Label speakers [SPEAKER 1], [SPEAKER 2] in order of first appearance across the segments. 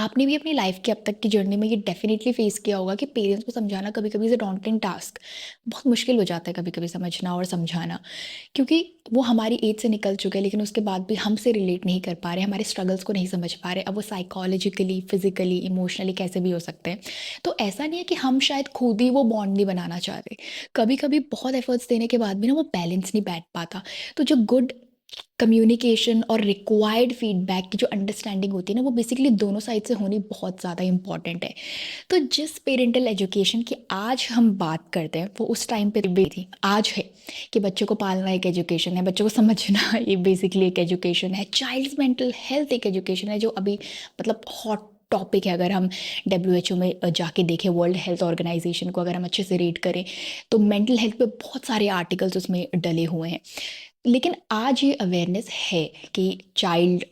[SPEAKER 1] आपने भी अपनी लाइफ की अब तक की जर्नी में ये डेफिनेटली फेस किया होगा कि पेरेंट्स को समझाना कभी कभी इज़ अ डॉन्टिंग टास्क। बहुत मुश्किल हो जाता है कभी कभी समझना और समझाना, क्योंकि वो हमारी एज से निकल चुके हैं लेकिन उसके बाद भी हमसे रिलेट नहीं कर पा रहे, हमारे स्ट्रगल्स को नहीं समझ पा रहे। अब वो साइकोलॉजिकली, फिजिकली, इमोशनली कैसे भी हो सकते हैं। तो ऐसा नहीं है कि हम शायद खुद ही वो बॉन्ड नहीं बनाना चाह रहे। कभी कभी बहुत एफर्ट्स देने के बाद भी ना वो बैलेंस नहीं बैठ पाता। तो जो गुड कम्युनिकेशन और रिक्वायर्ड फीडबैक की जो अंडरस्टैंडिंग होती है ना, वो बेसिकली दोनों साइड से होनी बहुत ज़्यादा इंपॉर्टेंट है। तो जिस पेरेंटल एजुकेशन की आज हम बात करते हैं वो उस टाइम पे भी थी, आज है। कि बच्चों को पालना एक एजुकेशन है, बच्चों को समझना ये बेसिकली एक एजुकेशन है, चाइल्ड्स मेंटल हेल्थ एक एजुकेशन है जो अभी मतलब हॉट टॉपिक है। अगर हम WHO में जाके देखें, वर्ल्ड हेल्थ ऑर्गेनाइजेशन को अगर हम अच्छे से रीड करें तो मेंटल हेल्थ पे बहुत सारे आर्टिकल्स उसमें डले हुए हैं। लेकिन आज ये अवेयरनेस है कि चाइल्ड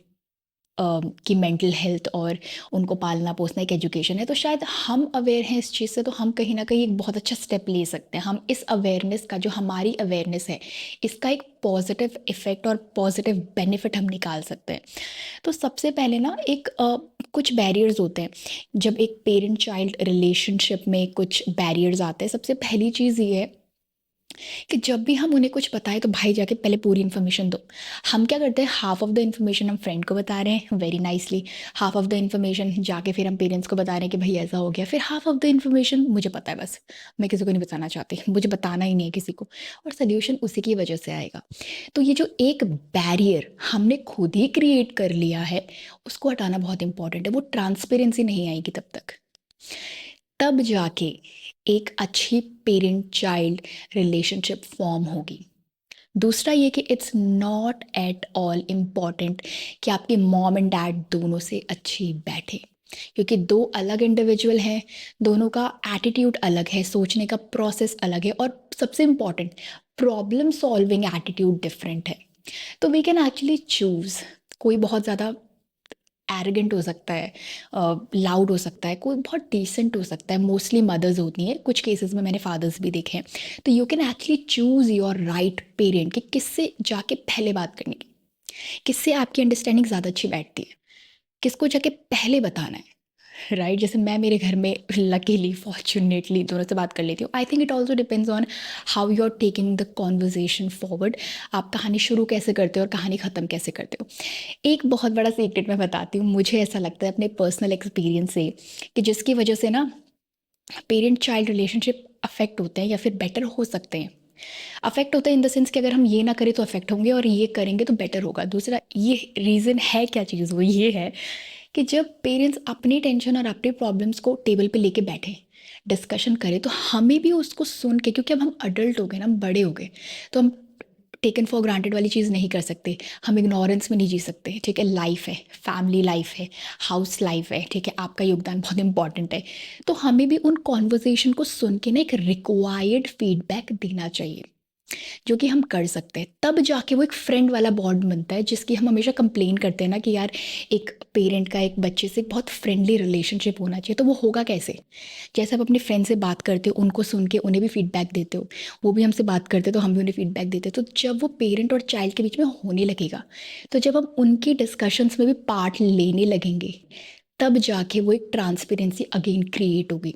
[SPEAKER 1] की मेंटल हेल्थ और उनको पालना पोसना एक एजुकेशन है। तो शायद हम अवेयर हैं इस चीज़ से, तो हम कहीं ना कहीं एक बहुत अच्छा स्टेप ले सकते हैं। हम इस अवेयरनेस का, जो हमारी अवेयरनेस है, इसका एक पॉजिटिव इफेक्ट और पॉजिटिव बेनिफिट हम निकाल सकते हैं। तो सबसे पहले ना एक कुछ बैरियर्स होते हैं जब एक पेरेंट चाइल्ड रिलेशनशिप में। कुछ बैरियर्स आते हैं। सबसे पहली चीज़ ये है कि जब भी हम उन्हें कुछ बताएं तो भाई जाके पहले पूरी इन्फॉर्मेशन दो। हम क्या करते हैं, हाफ ऑफ द इन्फॉर्मेशन हम फ्रेंड को बता रहे हैं very nicely, half of the information जाके फिर हम पेरेंट्स को बता रहे हैं कि भाई ऐसा हो गया, फिर हाफ ऑफ द इन्फॉर्मेशन मुझे पता है बस, मैं किसी को नहीं बताना चाहती, मुझे बताना ही नहीं है किसी को। और सोल्यूशन उसी की वजह से आएगा। तो ये जो एक बैरियर हमने खुद ही क्रिएट कर लिया है, उसको हटाना बहुत इंपॉर्टेंट है। वो ट्रांसपेरेंसी नहीं आएगी तब तक, तब जाके एक अच्छी पेरेंट चाइल्ड रिलेशनशिप फॉर्म होगी। दूसरा ये कि it's not at all important कि आपके मॉम एंड डैड दोनों से अच्छी बैठे, क्योंकि दो अलग इंडिविजुअल हैं। दोनों का एटीट्यूड अलग है, सोचने का प्रोसेस अलग है, और सबसे important, problem solving attitude different है। तो वी कैन एक्चुअली चूज़। कोई बहुत ज़्यादा एरोगेंट हो सकता है, लाउड हो सकता है, कोई बहुत डिसेंट हो सकता है। मोस्टली मदर्स होती हैं, कुछ केसेस में मैंने फादर्स भी देखे हैं। तो you can actually choose your right parent कि किससे जाके पहले बात करनी है, किससे आपकी अंडरस्टैंडिंग ज़्यादा अच्छी बैठती है, किसको जाके पहले बताना है। राइट, जैसे मैं मेरे घर में लकीली फॉर्चुनेटली दोनों से बात कर लेती हूँ। I think it also depends on how you are taking the conversation forward. आप कहानी शुरू कैसे करते हो और कहानी ख़त्म कैसे करते हो। एक बहुत बड़ा सीक्रेट मैं बताती हूँ, मुझे ऐसा लगता है अपने पर्सनल एक्सपीरियंस से, कि जिसकी वजह से ना पेरेंट चाइल्ड रिलेशनशिप अफेक्ट होते हैं या फिर बेटर हो सकते हैं। अफेक्ट होता है इन द सेंस कि अगर हम ये ना करें तो अफेक्ट होंगे, और ये करेंगे तो बेटर होगा। दूसरा ये रीज़न है, क्या चीज़ वो ये है कि जब पेरेंट्स अपनी टेंशन और अपने प्रॉब्लम्स को टेबल पे लेके बैठे, डिस्कशन करें, तो हमें भी उसको सुन के, क्योंकि अब हम अडल्ट हो गए ना, हम बड़े हो गए, तो हम टेकन फॉर ग्रांटेड वाली चीज़ नहीं कर सकते। हम इग्नोरेंस में नहीं जी सकते। ठीक है, लाइफ है, फैमिली लाइफ है, हाउस लाइफ है, ठीक है, आपका योगदान बहुत इंपॉर्टेंट है। तो हमें भी उन कॉन्वर्जेशन को सुन के ना एक रिक्वायर्ड फीडबैक देना चाहिए, जो कि हम कर सकते हैं। तब जाके वो एक फ्रेंड वाला बॉन्ड बनता है, जिसकी हम हमेशा कंप्लेन करते हैं ना कि यार एक पेरेंट का एक बच्चे से बहुत फ्रेंडली रिलेशनशिप होना चाहिए। तो वो होगा कैसे? जैसे आप अपने फ्रेंड से बात करते हो, उनको सुन के उन्हें भी फीडबैक देते हो, वो भी हमसे बात करते हैं तो हम भी उन्हें फीडबैक देते हैं। तो जब वो पेरेंट और चाइल्ड के बीच में होने लगेगा, तो जब हम उनकी डिस्कशंस में भी पार्ट लेने लगेंगे, तब जाके वो एक ट्रांसपेरेंसी अगेन क्रिएट होगी।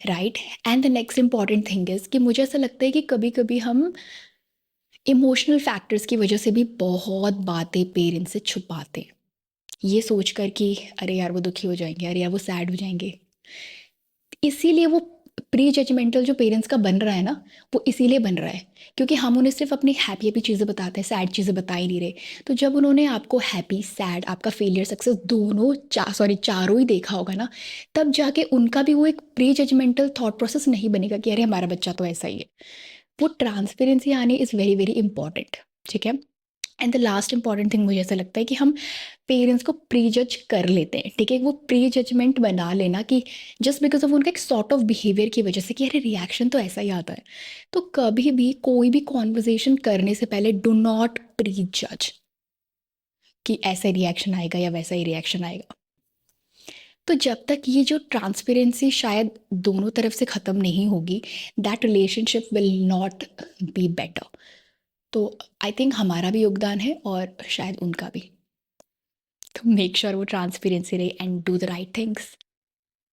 [SPEAKER 1] Right. And the next important thing is कि मुझे ऐसा लगता है कि कभी कभी हम इमोशनल फैक्टर्स की वजह से भी बहुत बातें पेरेंट्स से छुपाते हैं, ये सोचकर कि अरे यार वो दुखी हो जाएंगे, अरे यार वो सैड हो जाएंगे। इसीलिए वो प्री जजमेंटल जो पेरेंट्स का बन रहा है ना, वो इसीलिए बन रहा है क्योंकि हम उन्हें सिर्फ अपनी हैप्पी हैप्पी चीज़ें बताते हैं, सैड चीज़ें बता ही नहीं रहे। तो जब उन्होंने आपको हैप्पी, सैड, आपका फेलियर, सक्सेस दोनों चारों ही देखा होगा ना, तब जाके उनका भी वो एक प्री जजमेंटल थॉट प्रोसेस नहीं बनेगा कि अरे हमारा बच्चा तो ऐसा ही है। वो ट्रांसपेरेंसी आनी इज़ वेरी वेरी इंपॉर्टेंट। ठीक है। And the last important thing मुझे ऐसा लगता है कि हम पेरेंट्स को प्री जज कर लेते हैं। ठीक है, वो प्री जजमेंट बना लेना कि जस्ट बिकॉज ऑफ उनका एक सॉर्ट ऑफ बिहेवियर की वजह से कि अरे रिएक्शन तो ऐसा ही आता है। तो कभी भी कोई भी कॉन्वर्जेशन करने से पहले डू नॉट प्री जज कि ऐसा रिएक्शन आएगा या वैसा ही रिएक्शन आएगा। तो जब तक ये जो ट्रांसपेरेंसी शायद दोनों तरफ से ख़त्म नहीं होगी, that relationship will not be better. तो आई थिंक हमारा भी योगदान है और शायद उनका भी। तो मेक श्योर वो ट्रांसपेरेंसी रहे and do the right things.